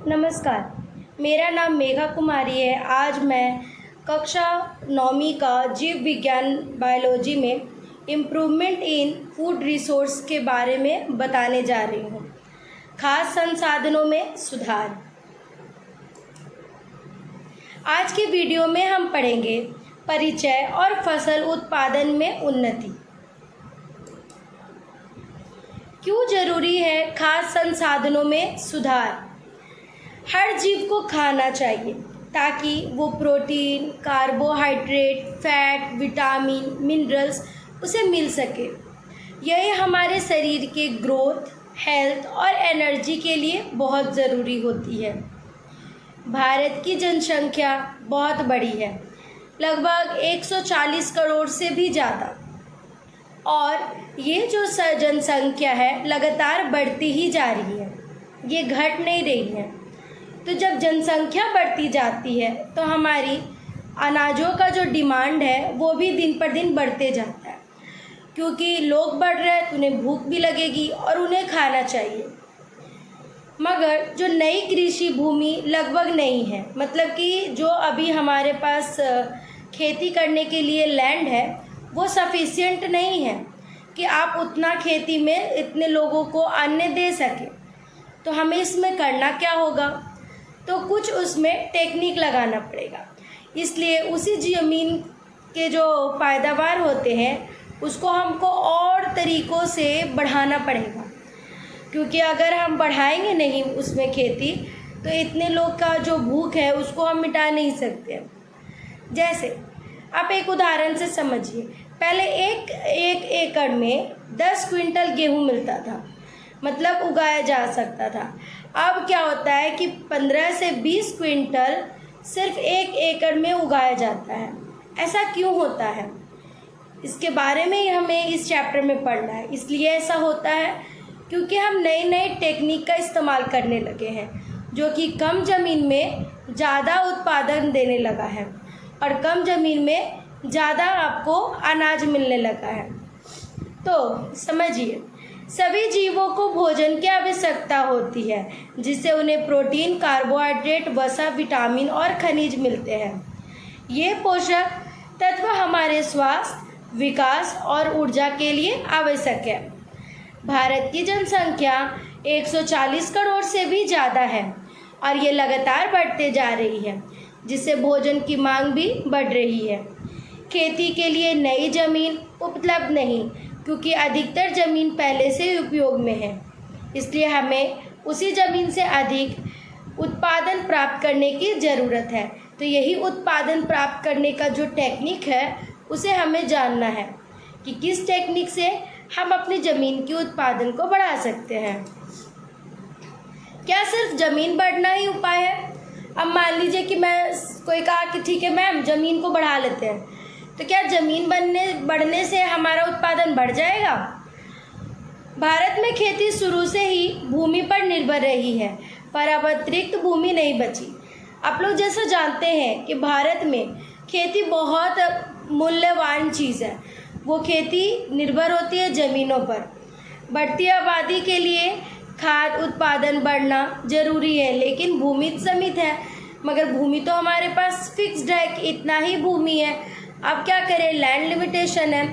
नमस्कार, मेरा नाम मेघा कुमारी है। आज मैं कक्षा 9वीं का जीव विज्ञान बायोलॉजी में इम्प्रूवमेंट इन फूड रिसोर्स के बारे में बताने जा रही हूँ। खास संसाधनों में सुधार। आज के वीडियो में हम पढ़ेंगे परिचय और फसल उत्पादन में उन्नति। क्यों जरूरी है खास संसाधनों में सुधार? हर जीव को खाना चाहिए ताकि वो protein, carbohydrate, fat, vitamin, minerals उसे मिल सके। यही हमारे शरीर के ग्रोथ, हेल्थ और एनर्जी के लिए बहुत ज़रूरी होती है। भारत की जनसंख्या बहुत बड़ी है, लगभग 140 करोड़ से भी ज़्यादा, और ये जो जनसंख्या है लगातार बढ़ती ही जा रही है, ये घट नहीं रही है। तो जब जनसंख्या बढ़ती जाती है तो हमारी अनाजों का जो डिमांड है वो भी दिन पर दिन बढ़ते जाता है, क्योंकि लोग बढ़ रहे हैं तो उन्हें भूख भी लगेगी और उन्हें खाना चाहिए। मगर जो नई कृषि भूमि लगभग नहीं है, मतलब कि जो अभी हमारे पास खेती करने के लिए लैंड है वो सफिशिएंट नहीं है कि आप उतना खेती में इतने लोगों को अन्न दे सके। तो हमें इसमें करना क्या होगा? तो कुछ उसमें टेक्निक लगाना पड़ेगा। इसलिए उसी ज़मीन के जो पैदावार होते हैं उसको हमको और तरीक़ों से बढ़ाना पड़ेगा, क्योंकि अगर हम बढ़ाएंगे नहीं उसमें खेती तो इतने लोग का जो भूख है उसको हम मिटा नहीं सकते। जैसे आप एक उदाहरण से समझिए, पहले एक एकड़ में 10 क्विंटल गेहूँ मिलता था, मतलब उगाया जा सकता था। अब क्या होता है कि 15 से 20 क्विंटल सिर्फ एक एकड़ में उगाया जाता है। ऐसा क्यों होता है? इसके बारे में ही हमें इस चैप्टर में पढ़ना है। इसलिए ऐसा होता है क्योंकि हम नई नई टेक्निक का इस्तेमाल करने लगे हैं, जो कि कम ज़मीन में ज़्यादा उत्पादन देने लगा है और कम ज़मीन में ज़्यादा आपको अनाज मिलने लगा है। तो समझिए, सभी जीवों को भोजन की आवश्यकता होती है, जिससे उन्हें प्रोटीन, कार्बोहाइड्रेट, वसा, विटामिन और खनिज मिलते हैं। ये पोषक तत्व हमारे स्वास्थ्य, विकास और ऊर्जा के लिए आवश्यक है। भारत की जनसंख्या 140 करोड़ से भी ज़्यादा है और ये लगातार बढ़ते जा रही है, जिससे भोजन की मांग भी बढ़ रही है। खेती के लिए नई ज़मीन उपलब्ध नहीं, क्योंकि अधिकतर ज़मीन पहले से उपयोग में है। इसलिए हमें उसी ज़मीन से अधिक उत्पादन प्राप्त करने की ज़रूरत है। तो यही उत्पादन प्राप्त करने का जो टेक्निक है उसे हमें जानना है कि किस टेक्निक से हम अपनी ज़मीन के उत्पादन को बढ़ा सकते हैं। क्या सिर्फ ज़मीन बढ़ना ही उपाय है? अब मान लीजिए कि कोई कहा कि ठीक है मैम, ज़मीन को बढ़ा लेते हैं, तो क्या ज़मीन बढ़ने से हमारा उत्पादन बढ़ जाएगा? भारत में खेती शुरू से ही भूमि पर निर्भर रही है, पर अब अतिरिक्त भूमि नहीं बची। आप लोग जैसा जानते हैं कि भारत में खेती बहुत मूल्यवान चीज़ है। वो खेती निर्भर होती है ज़मीनों पर। बढ़ती आबादी के लिए खाद्य उत्पादन बढ़ना ज़रूरी है, लेकिन भूमि सीमित है। मगर भूमि तो हमारे पास फिक्स्ड है कि इतना ही भूमि है। अब क्या करें, लैंड लिमिटेशन है।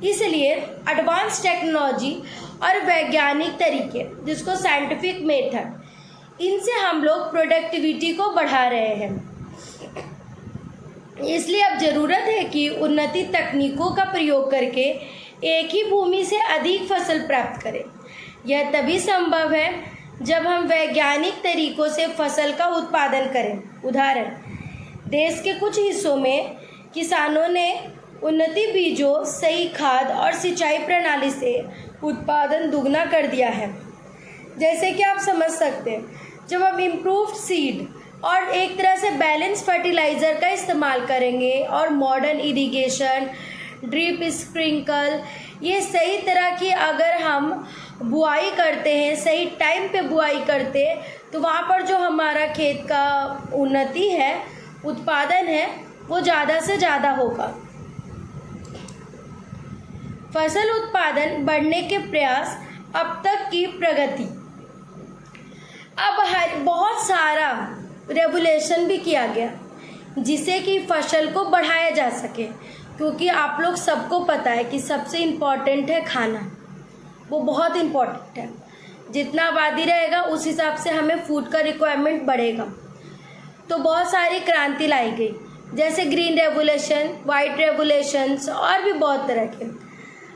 इसलिए एडवांस टेक्नोलॉजी और वैज्ञानिक तरीके, जिसको साइंटिफिक मेथड, इनसे हम लोग प्रोडक्टिविटी को बढ़ा रहे हैं। इसलिए अब ज़रूरत है कि उन्नति तकनीकों का प्रयोग करके एक ही भूमि से अधिक फसल प्राप्त करें। यह तभी संभव है जब हम वैज्ञानिक तरीकों से फसल का उत्पादन करें। उदाहरण, देश के कुछ हिस्सों में किसानों ने उन्नति बीजों, सही खाद और सिंचाई प्रणाली से उत्पादन दुगना कर दिया है। जैसे कि आप समझ सकते हैं, जब हम इम्प्रूव्ड सीड और एक तरह से बैलेंस फर्टिलाइज़र का इस्तेमाल करेंगे और मॉडर्न इरिगेशन, ड्रिप स्प्रिंकल, ये सही तरह की अगर हम बुआई करते हैं, सही टाइम पे बुआई करते हैं, तो वहाँ पर जो हमारा खेत का उन्नति है, उत्पादन है, वो ज़्यादा से ज़्यादा होगा। फसल उत्पादन बढ़ने के प्रयास, अब तक की प्रगति। अब बहुत सारा रेगुलेशन भी किया गया जिससे कि फसल को बढ़ाया जा सके, क्योंकि आप लोग सबको पता है कि सबसे इम्पॉर्टेंट है खाना, वो बहुत इम्पॉर्टेंट है। जितना आबादी रहेगा उस हिसाब से हमें फूड का रिक्वायरमेंट बढ़ेगा। तो बहुत सारी क्रांति लाई गई, जैसे ग्रीन रेवोल्यूशन, वाइट रेवोल्यूशंस और भी बहुत तरह के।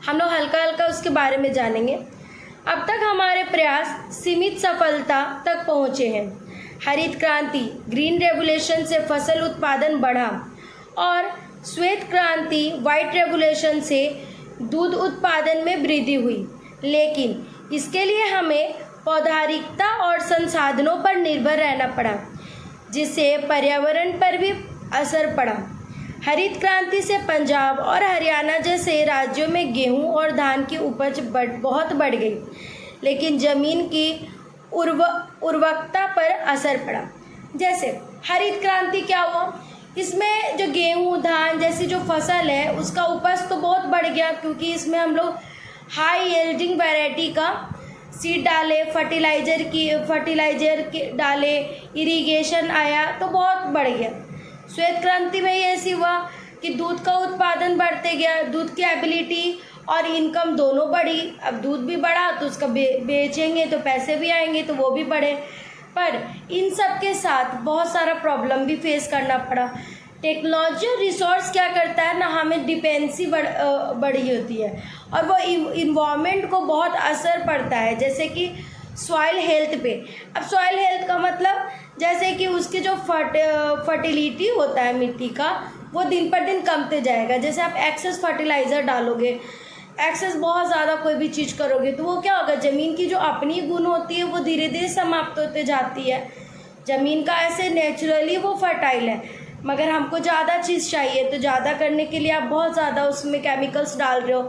हम लोग हल्का हल्का उसके बारे में जानेंगे। अब तक हमारे प्रयास सीमित सफलता तक पहुँचे हैं। हरित क्रांति, ग्रीन रेवोल्यूशन से फसल उत्पादन बढ़ा और श्वेत क्रांति, वाइट रेवोल्यूशन से दूध उत्पादन में वृद्धि हुई, लेकिन इसके लिए हमें पौधारिकता और संसाधनों पर निर्भर रहना पड़ा, जिससे पर्यावरण पर भी असर पड़ा। हरित क्रांति से पंजाब और हरियाणा जैसे राज्यों में गेहूं और धान की उपज बहुत बढ़ गई, लेकिन ज़मीन की उर्वरकता पर असर पड़ा। जैसे हरित क्रांति क्या हुआ, इसमें जो गेहूं, धान जैसी जो फसल है उसका उपज तो बहुत बढ़ गया, क्योंकि इसमें हम लोग हाई यील्डिंग वैरायटी का सीड डाले, फर्टिलाइजर डाले, इरिगेशन आया तो बहुत बढ़ गया। श्वेत क्रांति में ये ऐसी हुआ कि दूध का उत्पादन बढ़ते गया, दूध की एबिलिटी और इनकम दोनों बढ़ी। अब दूध भी बढ़ा तो उसका बेचेंगे तो पैसे भी आएंगे, तो वो भी बढ़े। पर इन सब के साथ बहुत सारा प्रॉब्लम भी फेस करना पड़ा। टेक्नोलॉजी और रिसोर्स क्या करता है ना, हमें डिपेंडेंसी बढ़ी होती है और वो इन्वायरमेंट को बहुत असर पड़ता है, जैसे कि सॉइल हेल्थ पे। अब सॉइल हेल्थ का मतलब जैसे कि उसकी जो फर्टिलिटी होता है मिट्टी का, वो दिन पर दिन कमते जाएगा। जैसे आप एक्सेस फर्टिलाइज़र डालोगे, एक्सेस बहुत ज़्यादा कोई भी चीज़ करोगे तो वो क्या होगा, ज़मीन की जो अपनी गुण होती है वो धीरे धीरे समाप्त होते जाती है। ज़मीन का ऐसे नेचुरली वो फर्टाइल है, मगर हमको ज़्यादा चीज़ चाहिए, तो ज़्यादा करने के लिए आप बहुत ज़्यादा उसमें केमिकल्स डाल रहे हो।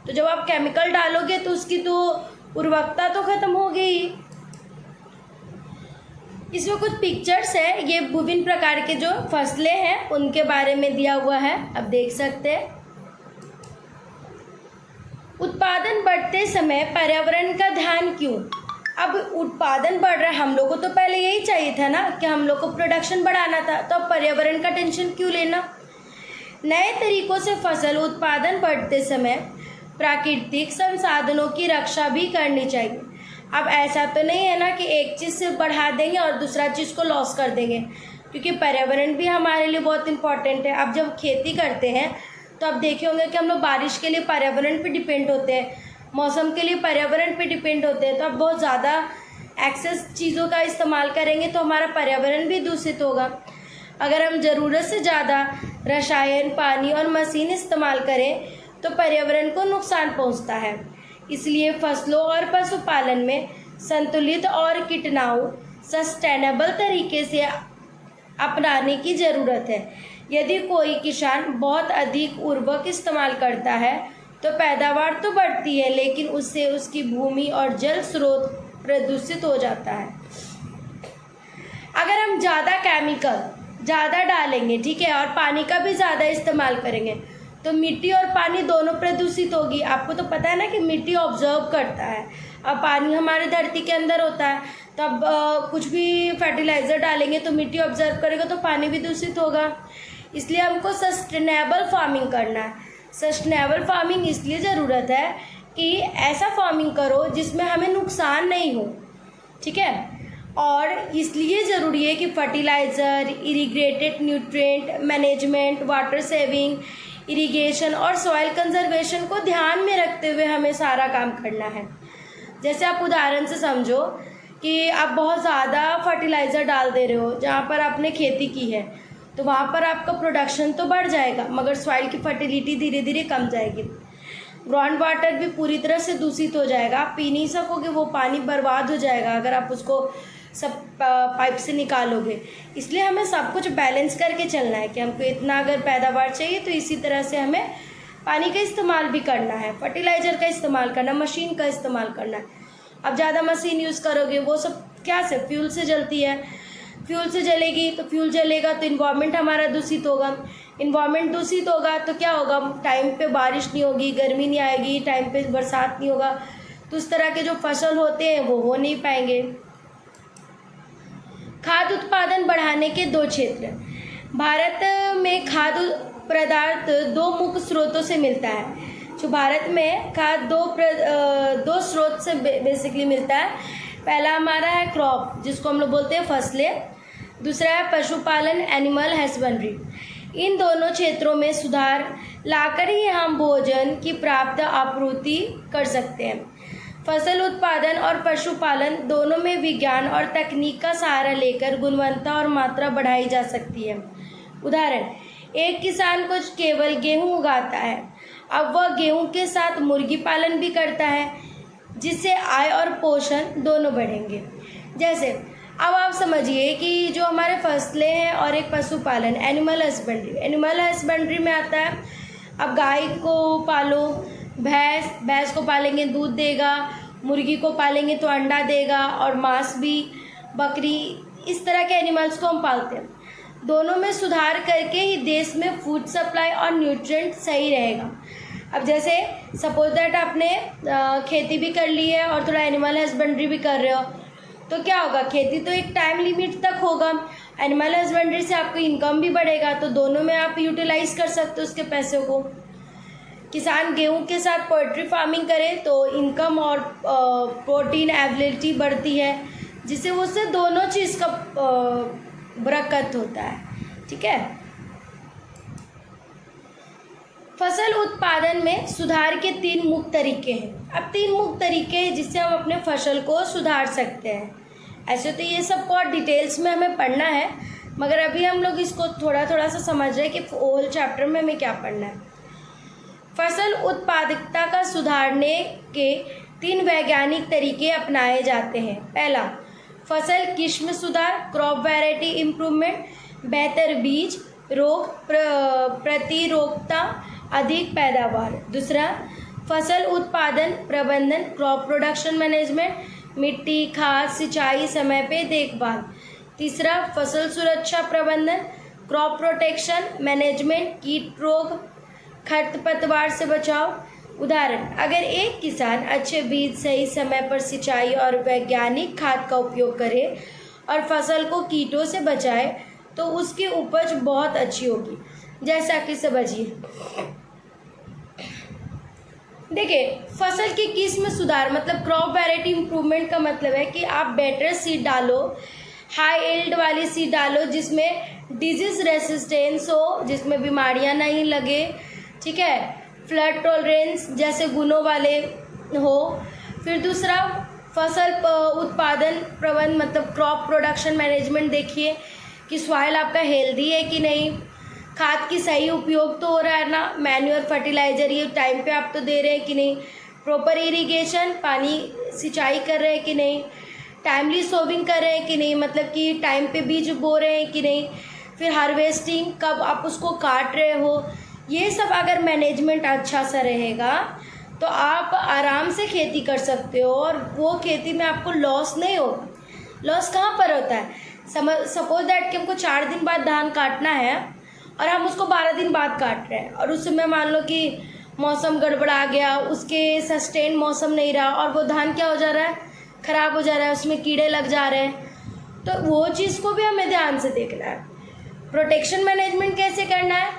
तो जब आप केमिकल डालोगे तो उसकी तो उर्वरकता तो ख़त्म हो गई। इसमें कुछ पिक्चर्स है, ये विभिन्न प्रकार के जो फसलें हैं उनके बारे में दिया हुआ है, अब देख सकते हैं। उत्पादन बढ़ते समय पर्यावरण का ध्यान क्यों? अब उत्पादन बढ़ रहा है, हम लोग को तो पहले यही चाहिए था ना कि हम लोग को प्रोडक्शन बढ़ाना था, तो अब पर्यावरण का टेंशन क्यों लेना। नए तरीकों से फसल उत्पादन बढ़ते समय प्राकृतिक संसाधनों की रक्षा भी करनी चाहिए। अब ऐसा तो नहीं है ना कि एक चीज़ से बढ़ा देंगे और दूसरा चीज़ को लॉस कर देंगे, क्योंकि पर्यावरण भी हमारे लिए बहुत इम्पोर्टेंट है। अब जब खेती करते हैं तो आप देखे होंगे कि हम लोग बारिश के लिए पर्यावरण पे डिपेंड होते हैं, मौसम के लिए पर्यावरण पे डिपेंड होते हैं। तो अब बहुत ज़्यादा एक्सेस चीज़ों का इस्तेमाल करेंगे तो हमारा पर्यावरण भी दूषित होगा। अगर हम ज़रूरत से ज़्यादा रसायन, पानी और मशीन इस्तेमाल करें तो पर्यावरण को नुकसान पहुंचता है। इसलिए फसलों और पशुपालन में संतुलित और कीटनाशु सस्टेनेबल तरीके से अपनाने की ज़रूरत है। यदि कोई किसान बहुत अधिक उर्वरक इस्तेमाल करता है तो पैदावार तो बढ़ती है, लेकिन उससे उसकी भूमि और जल स्रोत प्रदूषित हो जाता है। अगर हम ज़्यादा केमिकल ज़्यादा डालेंगे, ठीक है, और पानी का भी ज़्यादा इस्तेमाल करेंगे तो मिट्टी और पानी दोनों प्रदूषित होगी। आपको तो पता है ना कि मिट्टी ऑब्जर्व करता है, अब पानी हमारे धरती के अंदर होता है, तो अब कुछ भी फर्टिलाइज़र डालेंगे तो मिट्टी ऑब्जर्व करेगा तो पानी भी दूषित होगा। इसलिए हमको सस्टेनेबल फार्मिंग करना है। सस्टेनेबल फार्मिंग इसलिए ज़रूरत है कि ऐसा फार्मिंग करो जिसमें हमें नुकसान नहीं हो, ठीक है। और इसलिए ज़रूरी है कि fertilizer, integrated nutrient management, water saving, irrigation और सॉइल कंजर्वेशन को ध्यान में रखते हुए हमें सारा काम करना है। जैसे आप उदाहरण से समझो कि आप बहुत ज़्यादा फर्टिलाइज़र डाल दे रहे हो जहाँ पर आपने खेती की है, तो वहाँ पर आपका प्रोडक्शन तो बढ़ जाएगा, मगर सॉइल की फर्टिलिटी धीरे धीरे कम जाएगी। ग्राउंड वाटर भी पूरी तरह से दूषित हो जाएगा, आप पी नहीं सकोगे, वो पानी बर्बाद हो जाएगा अगर आप उसको सब पाइप से निकालोगे। इसलिए हमें सब कुछ बैलेंस करके चलना है कि हमको इतना अगर पैदावार चाहिए तो इसी तरह से हमें पानी का इस्तेमाल भी करना है, फर्टिलाइज़र का इस्तेमाल करना, मशीन का इस्तेमाल करना है। अब ज़्यादा मशीन यूज़ करोगे, वो सब क्या से फ्यूल से जलती है, फ्यूल से जलेगी तो फ्यूल जलेगा तो इन्वायरमेंट हमारा दूषित होगा। इन्वायरमेंट दूषित होगा तो क्या होगा, टाइम पे बारिश नहीं होगी, गर्मी नहीं आएगी, टाइम पे बरसात नहीं होगा, तो उस तरह के जो फसल होते हैं वो हो नहीं पाएंगे। खाद खाद्य उत्पादन बढ़ाने के 2 क्षेत्र। भारत में खाद्य पदार्थ 2 मुख्य स्रोतों से मिलता है। जो भारत में खाद्य 2 स्रोत से बेसिकली मिलता है। पहला हमारा है क्रॉप, जिसको हम लोग बोलते हैं फसलें। दूसरा है पशुपालन, एनिमल हस्बेंड्री। इन दोनों क्षेत्रों में सुधार लाकर ही हम भोजन की प्राप्त आपूर्ति कर सकते हैं। फसल उत्पादन और पशुपालन दोनों में विज्ञान और तकनीक का सहारा लेकर गुणवत्ता और मात्रा बढ़ाई जा सकती है। उदाहरण, एक किसान कुछ केवल गेहूं उगाता है, अब वह गेहूं के साथ मुर्गी पालन भी करता है, जिससे आय और पोषण दोनों बढ़ेंगे। जैसे अब आप समझिए कि जो हमारे फसलें हैं और एक पशुपालन, एनिमल हस्बेंड्री में आता है। अब गाय को पालो, भैंस को पालेंगे दूध देगा, मुर्गी को पालेंगे तो अंडा देगा, और मांस भी, बकरी, इस तरह के एनिमल्स को हम पालते हैं। दोनों में सुधार करके ही देश में फूड सप्लाई और न्यूट्रिएंट सही रहेगा। अब जैसे सपोज दैट आपने खेती भी कर ली है और थोड़ा एनिमल हस्बेंड्री भी कर रहे हो, तो क्या होगा, खेती तो एक टाइम लिमिट तक होगा, एनिमल हस्बेंड्री से आपको इनकम भी बढ़ेगा, तो दोनों में आप यूटिलाइज कर सकते हो उसके पैसों को। किसान गेहूं के साथ पोल्ट्री फार्मिंग करे तो इनकम और प्रोटीन अवेलेबिलिटी बढ़ती है, जिससे उससे दोनों चीज़ का बरकत होता है। ठीक है। फसल उत्पादन में सुधार के 3 मुख्य तरीके हैं। अब 3 मुख्य तरीके हैं जिससे हम अपने फसल को सुधार सकते हैं। ऐसे तो ये सब बहुत डिटेल्स में हमें पढ़ना है, मगर अभी हम लोग इसको थोड़ा थोड़ा सा समझ रहे हैं कि होल चैप्टर में हमें क्या पढ़ना है। फसल उत्पादकता का सुधारने के 3 वैज्ञानिक तरीके अपनाए जाते हैं। पहला, फसल किस्म सुधार, क्रॉप वैरायटी इम्प्रूवमेंट, बेहतर बीज, रोग प्रतिरोधकता, अधिक पैदावार। दूसरा, फसल उत्पादन प्रबंधन, क्रॉप प्रोडक्शन मैनेजमेंट, मिट्टी, खाद, सिंचाई, समय पे देखभाल। तीसरा, फसल सुरक्षा प्रबंधन, क्रॉप प्रोटेक्शन मैनेजमेंट, कीट रोग, खरपतवार से बचाव। उदाहरण, अगर एक किसान अच्छे बीज, सही समय पर सिंचाई और वैज्ञानिक खाद का उपयोग करे और फसल को कीटों से बचाए तो उसकी उपज बहुत अच्छी होगी। जैसा कि समझिए, देखिए, फसल की किस्म सुधार मतलब क्रॉप वैरायटी इम्प्रूवमेंट का मतलब है कि आप बेटर सीड डालो, हाई यील्ड वाली सीड डालो जिसमें डिजीज रेसिस्टेंस हो, जिसमें बीमारियां नहीं लगे। ठीक है। फ्लड टॉलरेंस जैसे गुणों वाले हो। फिर दूसरा, फसल उत्पादन प्रबंधन मतलब क्रॉप प्रोडक्शन मैनेजमेंट, देखिए कि सॉइल आपका हेल्दी है कि नहीं, खाद की सही उपयोग तो हो रहा है ना, मैन्यूअर फर्टिलाइजर ये टाइम पे आप तो दे रहे हैं कि नहीं, प्रॉपर इरिगेशन पानी सिंचाई कर रहे हैं कि नहीं, टाइमली सोविंग कर रहे हैं कि नहीं, मतलब कि टाइम पे बीज बो रहे हैं कि नहीं, फिर हार्वेस्टिंग कब आप उसको काट रहे हो, ये सब अगर मैनेजमेंट अच्छा सा रहेगा तो आप आराम से खेती कर सकते हो और वो खेती में आपको लॉस नहीं होगा। लॉस कहाँ पर होता है, सपोज दैट कि हमको 4 दिन बाद धान काटना है और हम उसको 12 दिन बाद काट रहे हैं और उस समय मान लो कि मौसम गड़बड़ा गया, उसके सस्टेन मौसम नहीं रहा और वो धान क्या हो जा रहा है, ख़राब हो जा रहा है, उसमें कीड़े लग जा रहे हैं, तो वो चीज़ को भी हमें ध्यान से देखना है। प्रोटेक्शन मैनेजमेंट कैसे करना है,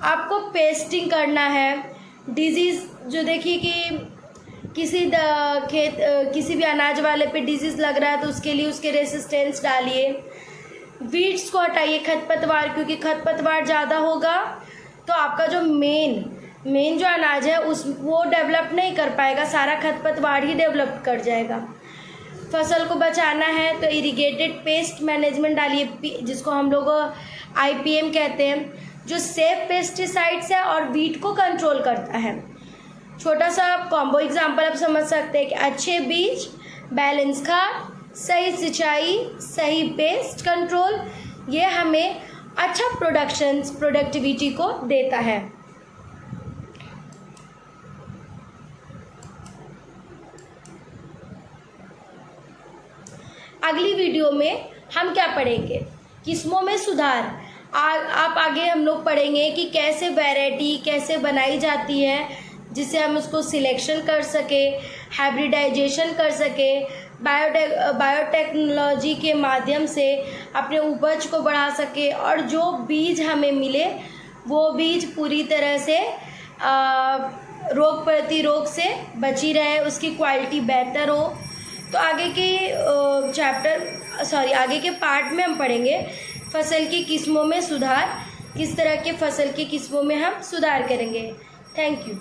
आपको पेस्टिंग करना है, डिजीज़ जो देखिए कि किसी भी अनाज वाले पे डिजीज़ लग रहा है तो उसके लिए उसके रेसिस्टेंस डालिए, वीड्स को हटाइए, खरपतवार, क्योंकि खरपतवार ज़्यादा होगा तो आपका जो मेन जो अनाज है वो डेवलप नहीं कर पाएगा, सारा खरपतवार ही डेवलप कर जाएगा। फसल को बचाना है तो इरिगेटेड पेस्ट मैनेजमेंट डालिए, जिसको हम लोग IPM कहते हैं, जो सेफ पेस्टिसाइड्स है और वीट को कंट्रोल करता है। छोटा सा कॉम्बो एग्जांपल आप समझ सकते हैं कि अच्छे बीज, बैलेंस खाद, सही सिंचाई, सही पेस्ट कंट्रोल, ये हमें अच्छा प्रोडक्टिविटी को देता है। अगली वीडियो में हम क्या पढ़ेंगे, किस्मों में सुधार। आप आगे हम लोग पढ़ेंगे कि कैसे वैरायटी कैसे बनाई जाती है जिससे हम उसको सिलेक्शन कर सके, हाइब्रिडाइजेशन कर सके, बायोटेक्नोलॉजी के माध्यम से अपने उपज को बढ़ा सके और जो बीज हमें मिले वो बीज पूरी तरह से रोग प्रतिरोग से बची रहे, उसकी क्वालिटी बेहतर हो। तो आगे के पार्ट में हम पढ़ेंगे फसल की किस्मों में सुधार, किस तरह के फसल की किस्मों में हम सुधार करेंगे। Thank you.